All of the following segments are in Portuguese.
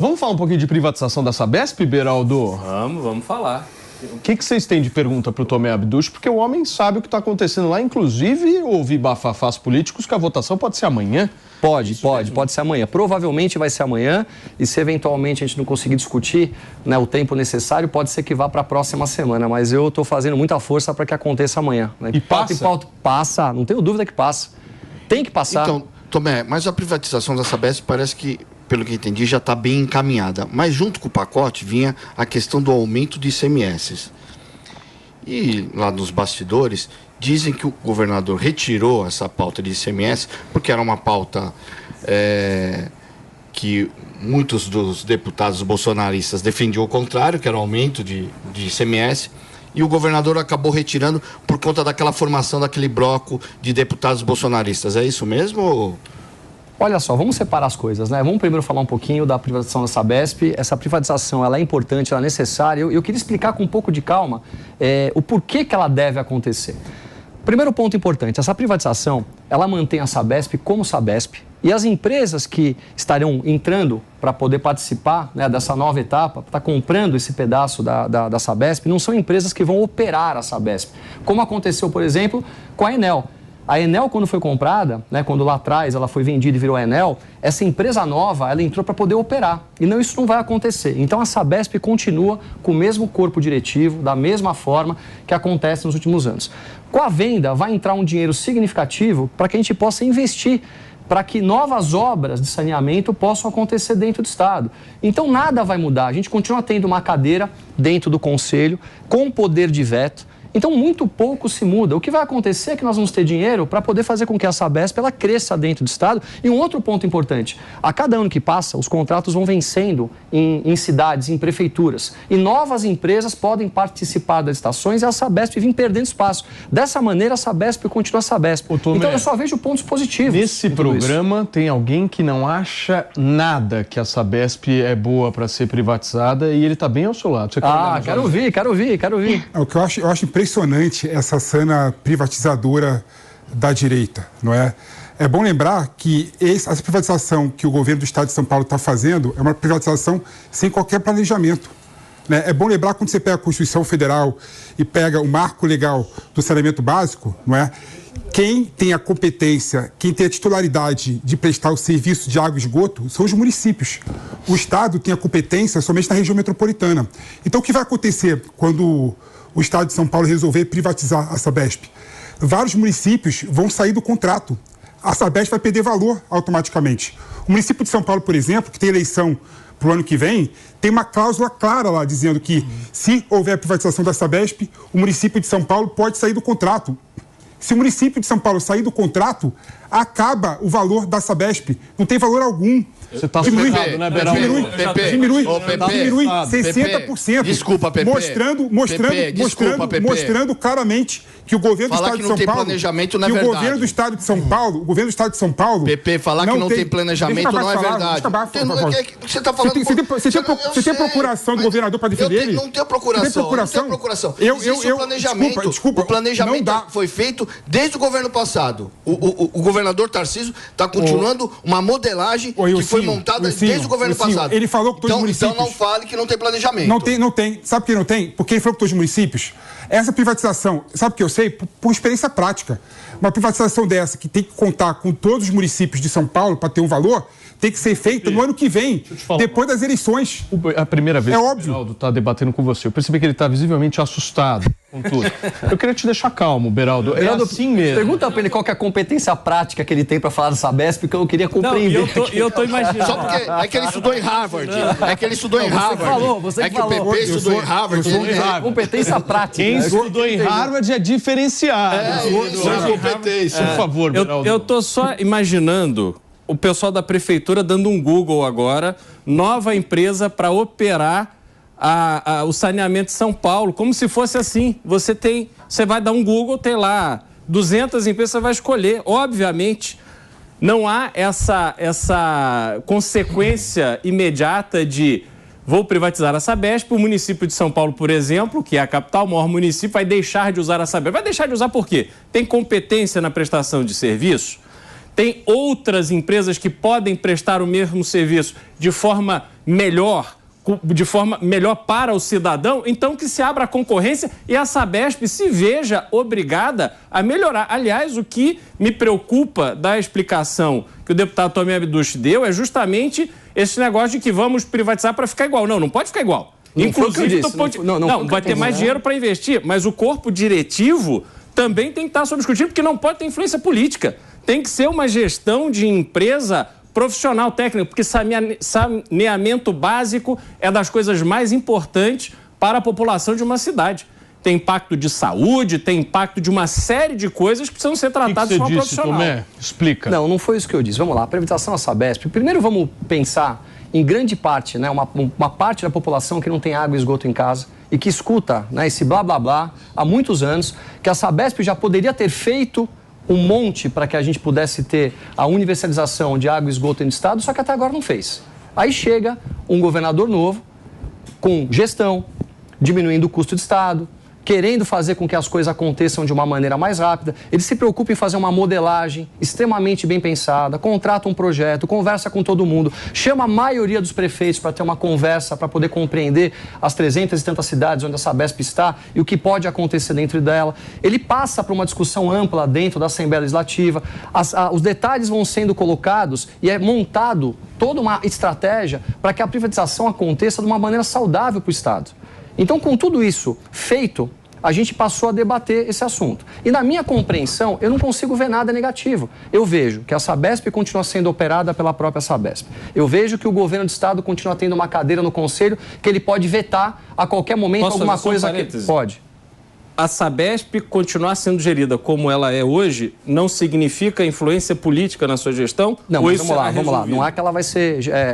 Vamos falar um pouquinho de privatização da Sabesp, Beraldo? Vamos falar. O que vocês têm de pergunta para o Tomé Abduch? Porque o homem sabe o que está acontecendo lá. Inclusive, ouvi bafafás políticos que a votação pode ser amanhã. Pode ser amanhã. Provavelmente vai ser amanhã. E se eventualmente a gente não conseguir discutir, né, o tempo necessário, pode ser que vá para a próxima semana. Mas eu estou fazendo muita força para que aconteça amanhã. Né? E passa? Passa, não tenho dúvida que passa. Tem que passar. Então, Tomé, mas a privatização da Sabesp parece que, pelo que entendi, já está bem encaminhada. Mas junto com o pacote vinha a questão do aumento de ICMS. E lá nos bastidores dizem que o governador retirou essa pauta de ICMS porque era uma pauta que muitos dos deputados bolsonaristas defendiam o contrário, que era o aumento de ICMS. E o governador acabou retirando por conta daquela formação daquele bloco de deputados bolsonaristas. É isso mesmo? Olha só, vamos separar as coisas, né? Vamos primeiro falar um pouquinho da privatização da Sabesp. Essa privatização, ela é importante, ela é necessária. Eu queria explicar com um pouco de calma o porquê que ela deve acontecer. Primeiro ponto importante, essa privatização, ela mantém a Sabesp como Sabesp e as empresas que estarão entrando para poder participar, né, dessa nova etapa, está comprando esse pedaço da Sabesp, não são empresas que vão operar a Sabesp, como aconteceu, por exemplo, com a Enel. A Enel, quando foi comprada, né, quando lá atrás ela foi vendida e virou a Enel, essa empresa nova, ela entrou para poder operar. E não, isso não vai acontecer. Então, a Sabesp continua com o mesmo corpo diretivo, da mesma forma que acontece nos últimos anos. Com a venda, vai entrar um dinheiro significativo para que a gente possa investir, para que novas obras de saneamento possam acontecer dentro do Estado. Então, nada vai mudar. A gente continua tendo uma cadeira dentro do Conselho, com poder de veto. Então, muito pouco se muda. O que vai acontecer é que nós vamos ter dinheiro para poder fazer com que a Sabesp ela cresça dentro do Estado. E um outro ponto importante, a cada ano que passa, os contratos vão vencendo em cidades, em prefeituras. E novas empresas podem participar das estações e a Sabesp vem perdendo espaço. Dessa maneira, a Sabesp continua a Sabesp. Então, eu só vejo pontos positivos. Nesse programa, tem alguém que não acha nada que a Sabesp é boa para ser privatizada e ele está bem ao seu lado. Você quero ouvir. O que eu acho impressionante essa cena privatizadora da direita, não é? É bom lembrar que essa privatização que o governo do Estado de São Paulo está fazendo é uma privatização sem qualquer planejamento, né? É bom lembrar quando você pega a Constituição Federal e pega o marco legal do saneamento básico, não é? Quem tem a competência, quem tem a titularidade de prestar o serviço de água e esgoto são os municípios. O Estado tem a competência somente na região metropolitana. Então, o que vai acontecer quando o Estado de São Paulo resolver privatizar a Sabesp? Vários municípios vão sair do contrato. A Sabesp vai perder valor automaticamente. O município de São Paulo, por exemplo, que tem eleição para o ano que vem, tem uma cláusula clara lá dizendo que, se houver privatização da Sabesp, o município de São Paulo pode sair do contrato. Se o município de São Paulo sair do contrato, acaba o valor da Sabesp. Não tem valor algum. Você está assustado, né, Beraldo? Diminui 60%. Desculpa, Pepe. Mostrando claramente que o governo do Estado de São Paulo... planejamento não é que verdade. O governo do Estado de São Paulo... Pepe, falar que não tem planejamento não é verdade. Você está falando... Você tem procuração do governador para defender ele? Não tenho procuração. Existe um planejamento. Desculpa. O planejamento foi feito desde o governo passado. O governador Tarcísio está continuando uma modelagem que foi montada desde o governo passado. Ele falou que todos os municípios... Então não fale que não tem planejamento. Não tem. Sabe por que não tem? Porque ele falou que todos os municípios... Essa privatização, sabe o que eu sei? Por experiência prática. Uma privatização dessa, que tem que contar com todos os municípios de São Paulo para ter um valor, tem que ser feita no ano que vem, depois das eleições. A primeira vez que o Beraldo está debatendo com você, eu percebi que ele está visivelmente assustado com tudo. Eu queria te deixar calmo, Beraldo. É assim mesmo. Pergunta para ele qual que é a competência prática que ele tem para falar da Sabesp, porque eu queria compreender. Eu tô imaginando. Só porque é que ele estudou em Harvard. Você que o PP estudou em Harvard. Competência prática. Quem estudou em Harvard é diferenciado. Competência. Por favor, Beraldo. Eu tô só imaginando o pessoal da prefeitura dando um Google agora, nova empresa para operar o saneamento de São Paulo, como se fosse assim. Você vai dar um Google, tem lá 200 empresas, você vai escolher. Obviamente, não há essa consequência imediata de vou privatizar a Sabesp. O município de São Paulo, por exemplo, que é a capital, o maior município, vai deixar de usar a Sabesp. Vai deixar de usar por quê? Tem competência na prestação de serviço? Tem outras empresas que podem prestar o mesmo serviço de forma melhor, de forma melhor para o cidadão, então que se abra a concorrência e a Sabesp se veja obrigada a melhorar. Aliás, o que me preocupa da explicação que o deputado Tomé Abduch deu é justamente esse negócio de que vamos privatizar para ficar igual. Não pode ficar igual. Inclusive, vai ter mais dinheiro para investir, mas o corpo diretivo também tem que estar sob escrutínio, porque não pode ter influência política. Tem que ser uma gestão de empresa profissional, técnico, porque saneamento básico é das coisas mais importantes para a população de uma cidade. Tem impacto de saúde, tem impacto de uma série de coisas que precisam ser tratadas de forma profissional. Tomé, explica. Não foi isso que eu disse. Vamos lá, a privatização da Sabesp. Primeiro vamos pensar em grande parte, né, uma parte da população que não tem água e esgoto em casa e que escuta, né, esse blá blá blá há muitos anos, que a Sabesp já poderia ter feito um monte para que a gente pudesse ter a universalização de água e esgoto no estado, só que até agora não fez. Aí chega um governador novo, com gestão, diminuindo o custo do estado, querendo fazer com que as coisas aconteçam de uma maneira mais rápida. Ele se preocupa em fazer uma modelagem extremamente bem pensada, contrata um projeto, conversa com todo mundo, chama a maioria dos prefeitos para ter uma conversa, para poder compreender as 300 e tantas cidades onde a Sabesp está e o que pode acontecer dentro dela. Ele passa para uma discussão ampla dentro da Assembleia Legislativa, os detalhes vão sendo colocados e é montado toda uma estratégia para que a privatização aconteça de uma maneira saudável para o Estado. Então, com tudo isso feito, a gente passou a debater esse assunto. E na minha compreensão, eu não consigo ver nada negativo. Eu vejo que a Sabesp continua sendo operada pela própria Sabesp. Eu vejo que o governo do estado continua tendo uma cadeira no conselho que ele pode vetar a qualquer momento alguma coisa que... Pode. A Sabesp continuar sendo gerida como ela é hoje não significa influência política na sua gestão? Não, mas vamos lá. Não é que ela vai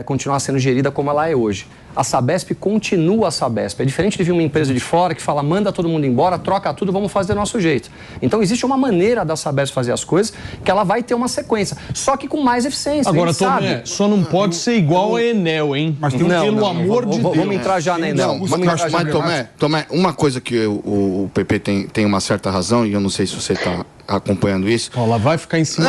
continuar sendo gerida como ela é hoje. A Sabesp continua a Sabesp. É diferente de vir uma empresa de fora que fala, manda todo mundo embora, troca tudo, vamos fazer do nosso jeito. Então, existe uma maneira da Sabesp fazer as coisas que ela vai ter uma sequência, só que com mais eficiência. Agora, Tomé, só não pode ser igual a Enel, hein? Mas tem pelo amor de Deus. Vamos entrar já na Enel. Mas, Tomé, uma coisa que o PP tem uma certa razão, e eu não sei se você está acompanhando isso. Ela vai ficar em cima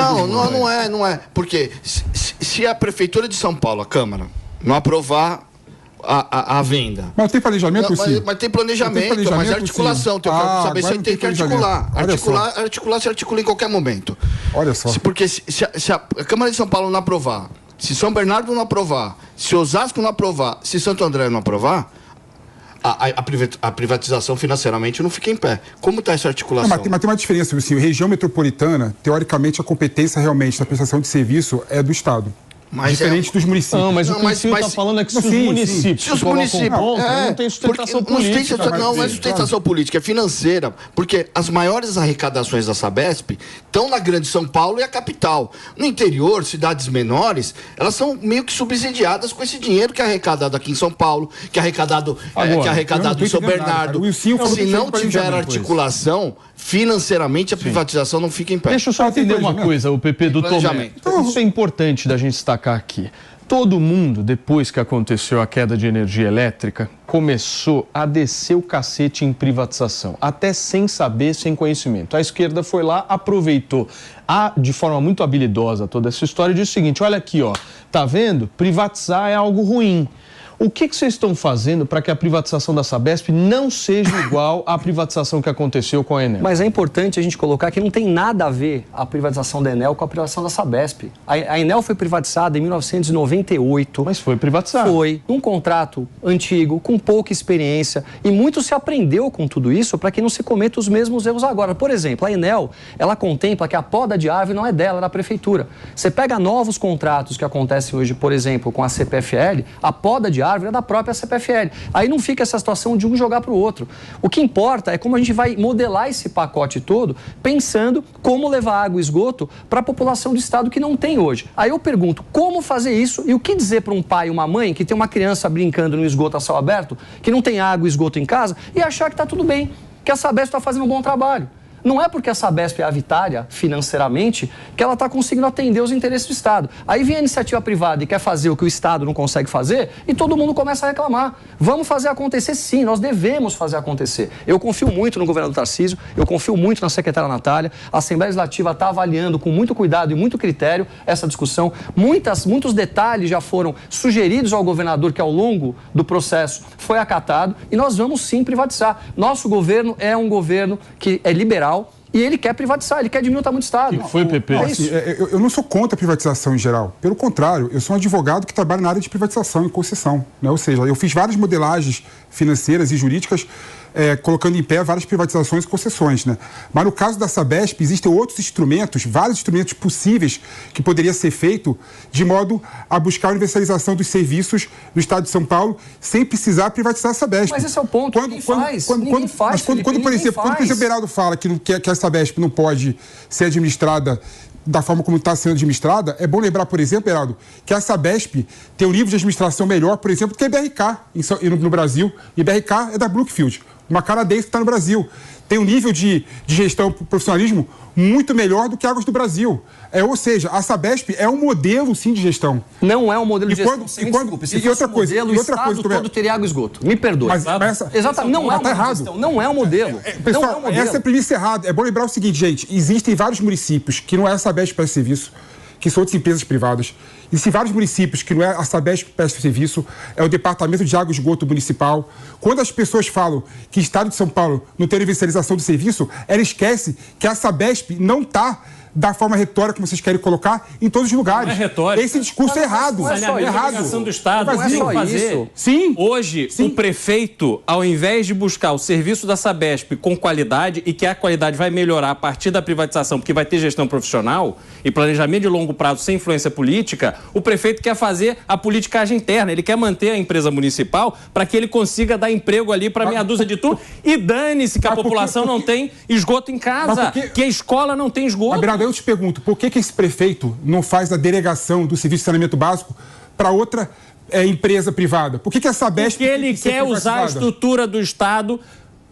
Não é. Porque se a Prefeitura de São Paulo, a Câmara, não aprovar a venda. Mas tem planejamento, sim? Mas tem planejamento, mas é articulação. Eu quero saber se tem que articular. Articular se articula em qualquer momento. Olha só. Porque se a Câmara de São Paulo não aprovar, se São Bernardo não aprovar, se Osasco não aprovar, se Santo André não aprovar, a privatização financeiramente não fica em pé. Como está essa articulação? Não, mas tem uma diferença, Lucinho. Região metropolitana, teoricamente, a competência realmente da prestação de serviço é do Estado. Diferente dos municípios. Não, mas o que o senhor está falando é que se os municípios... Se os municípios... não tem sustentação política. Não é sustentação política, é financeira. Porque as maiores arrecadações da Sabesp estão na grande São Paulo e a capital. No interior, cidades menores, elas são meio que subsidiadas com esse dinheiro que é arrecadado aqui em São Paulo, que é arrecadado em São Bernardo. Se não tiver articulação, financeiramente a privatização não fica em pé. Deixa eu só entender uma coisa, o PP do Tomé. Isso é importante da gente destacar aqui. Todo mundo, depois que aconteceu a queda de energia elétrica, começou a descer o cacete em privatização, até sem saber, sem conhecimento. A esquerda foi lá, aproveitou de forma muito habilidosa toda essa história e disse o seguinte, olha aqui, ó, tá vendo? Privatizar é algo ruim. O que vocês estão fazendo para que a privatização da Sabesp não seja igual à privatização que aconteceu com a Enel? Mas é importante a gente colocar que não tem nada a ver a privatização da Enel com a privatização da Sabesp. A Enel foi privatizada em 1998. Mas foi privatizada. Foi, num contrato antigo, com pouca experiência. E muito se aprendeu com tudo isso para que não se cometa os mesmos erros agora. Por exemplo, a Enel, ela contempla que a poda de árvore não é dela, é da prefeitura. Você pega novos contratos que acontecem hoje, por exemplo, com a CPFL, a poda de árvore é da própria CPFL. Aí não fica essa situação de um jogar para o outro. O que importa é como a gente vai modelar esse pacote todo, pensando como levar água e esgoto para a população do estado que não tem hoje. Aí eu pergunto, como fazer isso e o que dizer para um pai e uma mãe que tem uma criança brincando no esgoto a céu aberto, que não tem água e esgoto em casa, e achar que está tudo bem, que a Sabesp está fazendo um bom trabalho. Não é porque a Sabesp é avitária financeiramente que ela está conseguindo atender os interesses do Estado. Aí vem a iniciativa privada e quer fazer o que o Estado não consegue fazer e todo mundo começa a reclamar. Vamos fazer acontecer sim, nós devemos fazer acontecer. Eu confio muito no governador Tarcísio, eu confio muito na secretária Natália, a Assembleia Legislativa está avaliando com muito cuidado e muito critério essa discussão. Muitos detalhes já foram sugeridos ao governador que ao longo do processo foi acatado e nós vamos sim privatizar. Nosso governo é um governo que é liberal e ele quer privatizar, ele quer diminuir o tamanho do Estado. Foi, Pepe? Eu não sou contra a privatização em geral. Pelo contrário, eu sou um advogado que trabalha na área de privatização e concessão, né? Ou seja, eu fiz várias modelagens financeiras e jurídicas colocando em pé várias privatizações e concessões, né? Mas no caso da Sabesp, existem outros instrumentos, vários instrumentos possíveis que poderia ser feito de modo a buscar a universalização dos serviços no Estado de São Paulo sem precisar privatizar a Sabesp. Mas esse é o ponto, Quando, por exemplo, o Beraldo fala que a Sabesp não pode ser administrada da forma como está sendo administrada, é bom lembrar, por exemplo, Beraldo, que a Sabesp tem um nível de administração melhor, por exemplo, do que a BRK no Brasil, e a BRK é da Brookfield, uma canadense que está no Brasil. Tem um nível de gestão e profissionalismo muito melhor do que Águas do Brasil. Ou seja, a Sabesp é um modelo, sim, de gestão. Não é um modelo de gestão, Se outra coisa, o Estado todo teria água e esgoto. Me perdoe. Exatamente, não é um modelo de gestão. Não é um modelo. Pessoal, essa é a premissa errada. É bom lembrar o seguinte, gente. Existem vários municípios que não é a Sabesp que presta serviço, que são outras empresas privadas. Existem vários municípios que não é a Sabesp que presta serviço, é o Departamento de Água e Esgoto Municipal. Quando as pessoas falam que o Estado de São Paulo não tem universalização do serviço, ela esquece que a Sabesp não está da forma retórica que vocês querem colocar em todos os lugares. Não é retórica. Esse discurso é errado. Não é só isso. A obrigação do Estado não é só fazer. Isso. Sim. Hoje, o prefeito, ao invés de buscar o serviço da Sabesp com qualidade e que a qualidade vai melhorar a partir da privatização, porque vai ter gestão profissional e planejamento de longo prazo sem influência política, o prefeito quer fazer a politicagem interna. Ele quer manter a empresa municipal para que ele consiga dar emprego ali para meia dúzia de turno e dane-se que a população não tem esgoto em casa, que a escola não tem esgoto. Eu te pergunto, por que esse prefeito não faz a delegação do serviço de saneamento básico para outra empresa privada? Por que a Sabesp... Porque ele quer usar a estrutura do Estado,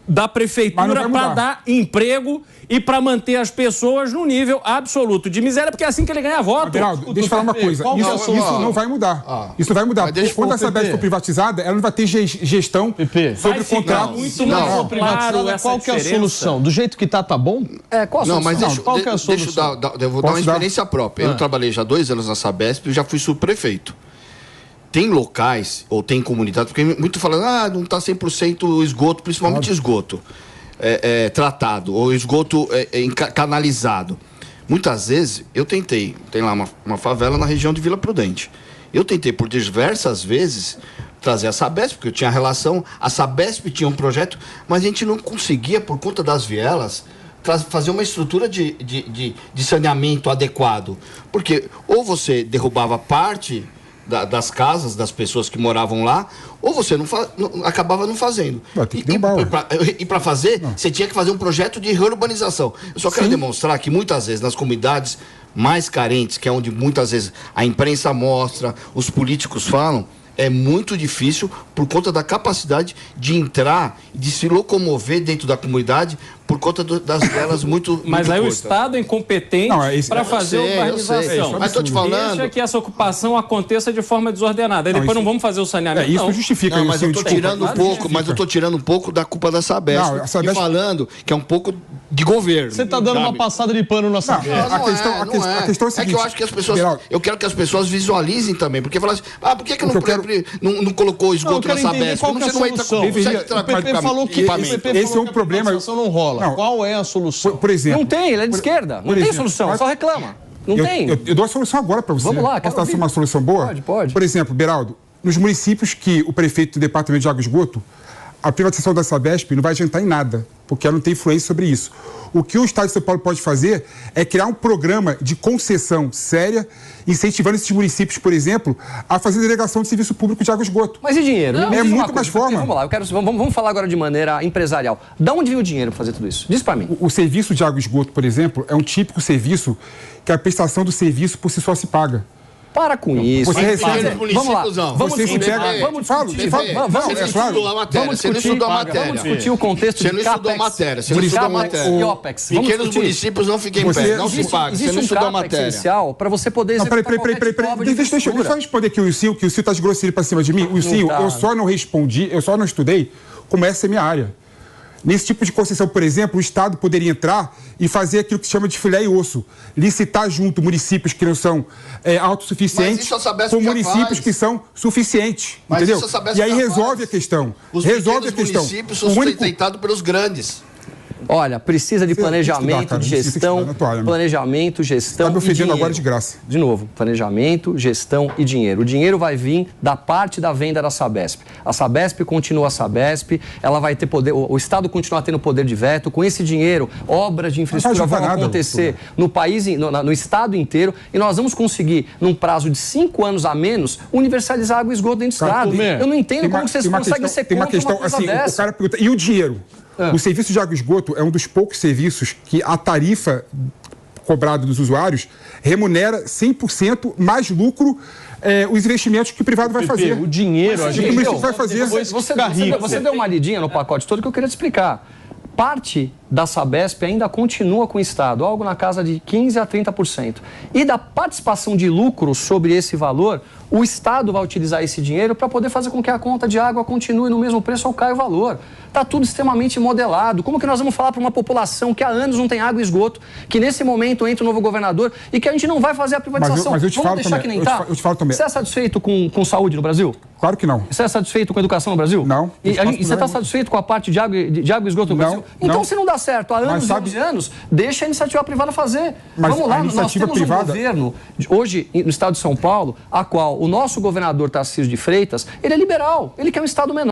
da prefeitura, para dar emprego e para manter as pessoas no nível absoluto de miséria, porque é assim que ele ganha voto. Beraldo, deixa eu falar uma coisa. Isso não vai mudar. Isso vai mudar. Porque quando a Sabesp for privatizada, ela não vai ter gestão sobre o contrato. Muito mais claro. Qual que é a solução? Do jeito que tá bom? Qual a solução? Não, mas qual que é a solução? Eu vou dar uma experiência própria. Eu trabalhei já 2 anos na Sabesp e já fui subprefeito. Tem locais, ou tem comunidades, porque muito falando, não está 100% esgoto, principalmente esgoto tratado, ou esgoto canalizado. Muitas vezes, eu tentei, tem lá uma favela na região de Vila Prudente. Eu tentei por diversas vezes trazer a Sabesp, porque eu tinha relação, a Sabesp tinha um projeto, mas a gente não conseguia, por conta das vielas, fazer uma estrutura de saneamento adequado. Porque ou você derrubava parte das casas das pessoas que moravam lá, ou você acabava não fazendo. E para fazer, você tinha que fazer um projeto de reurbanização. Eu só quero demonstrar que muitas vezes nas comunidades mais carentes, que é onde muitas vezes a imprensa mostra, os políticos falam, é muito difícil por conta da capacidade de entrar, de se locomover dentro da comunidade por conta das velas muito Mas aí curtas. O Estado é incompetente para fazer urbanização. Mas estou te falando... Deixa que essa ocupação aconteça de forma desordenada. Aí depois não vamos fazer o saneamento. Isso justifica. Mas eu estou tirando um pouco da culpa da Sabesp. E falando que é um pouco de governo. Você está dando uma passada de pano na Sabesp. A questão é a seguinte. É que eu acho que as pessoas... Eu quero que as pessoas visualizem também. Porque falam assim, por que não colocou esgoto na Sabesp? Qual que é a solução? O PP falou que esse é um problema. Não rola. Qual é a solução? Por exemplo... Não tem, ele é de esquerda. Não tem solução, só reclama. Não tem. Eu dou a solução agora para você. Vamos lá, posso dar uma solução boa? Pode. Por exemplo, Beraldo, nos municípios que o prefeito do Departamento de Água e Esgoto, a privatização da Sabesp não vai adiantar em nada, porque ela não tem influência sobre isso. O que o Estado de São Paulo pode fazer é criar um programa de concessão séria, incentivando esses municípios, por exemplo, a fazer delegação de serviço público de água e esgoto. Mas e dinheiro? É muito mais forma. Vamos lá, vamos falar agora de maneira empresarial. Da onde vem o dinheiro para fazer tudo isso? Diz para mim. O serviço de água e esgoto, por exemplo, é um típico serviço que a prestação do serviço por si só se paga. Para com isso. Você recebe... Vamos lá. Vamos discutir o contexto de CAPEX. Você não estudou a matéria. Pequenos municípios não fiquem em pé, não se paga. Você não estudou a matéria. Essencial para você poder executar qualquer tipo de obra de Deixa eu responder aqui o Sil, que o Sil está de grosseria para cima de mim. O Sil, eu só não respondi, eu só não estudei como essa é a minha área. Nesse tipo de concessão, por exemplo, o Estado poderia entrar e fazer aquilo que se chama de filé e osso. Licitar junto municípios que não são autossuficientes com municípios que são suficientes. Entendeu? E aí resolve a questão. Resolve a questão. Os municípios são sustentados pelos grandes. Olha, precisa de planejamento, de gestão, planejamento, gestão e dinheiro. Está me ofendendo agora de graça. De novo, planejamento, gestão e dinheiro. O dinheiro vai vir da parte da venda da Sabesp. A Sabesp continua a Sabesp, ela vai ter poder, o Estado continua tendo poder de veto. Com esse dinheiro, obras de infraestrutura vão acontecer no país, no Estado inteiro, e nós vamos conseguir, num prazo de 5 anos a menos, universalizar água e esgoto dentro do Estado. Eu não entendo como vocês conseguem ser contra uma coisa dessa. O cara pergunta, e o dinheiro? O serviço de água e esgoto é um dos poucos serviços que a tarifa cobrada dos usuários remunera 100% mais lucro os investimentos que o privado vai fazer. O dinheiro, a gente vai fazer. Você deu uma lidinha no pacote todo que eu queria te explicar. Parte da Sabesp ainda continua com o Estado, algo na casa de 15% a 30%. E da participação de lucro sobre esse valor, o Estado vai utilizar esse dinheiro para poder fazer com que a conta de água continue no mesmo preço ou caia o valor. Está tudo extremamente modelado. Como que nós vamos falar para uma população que há anos não tem água e esgoto, que nesse momento entra o novo governador e que a gente não vai fazer a privatização? Mas eu te falo também. Eu te falo também. Você é satisfeito com saúde no Brasil? Claro que não. Você é satisfeito com a educação no Brasil? Não. E você está satisfeito com a parte de água e esgoto no Brasil? Então, se não dá certo há anos e anos, deixa a iniciativa privada fazer. Vamos lá, nós temos um governo, hoje, no estado de São Paulo, a qual o nosso governador Tarcísio de Freitas, ele é liberal, ele quer um estado menor.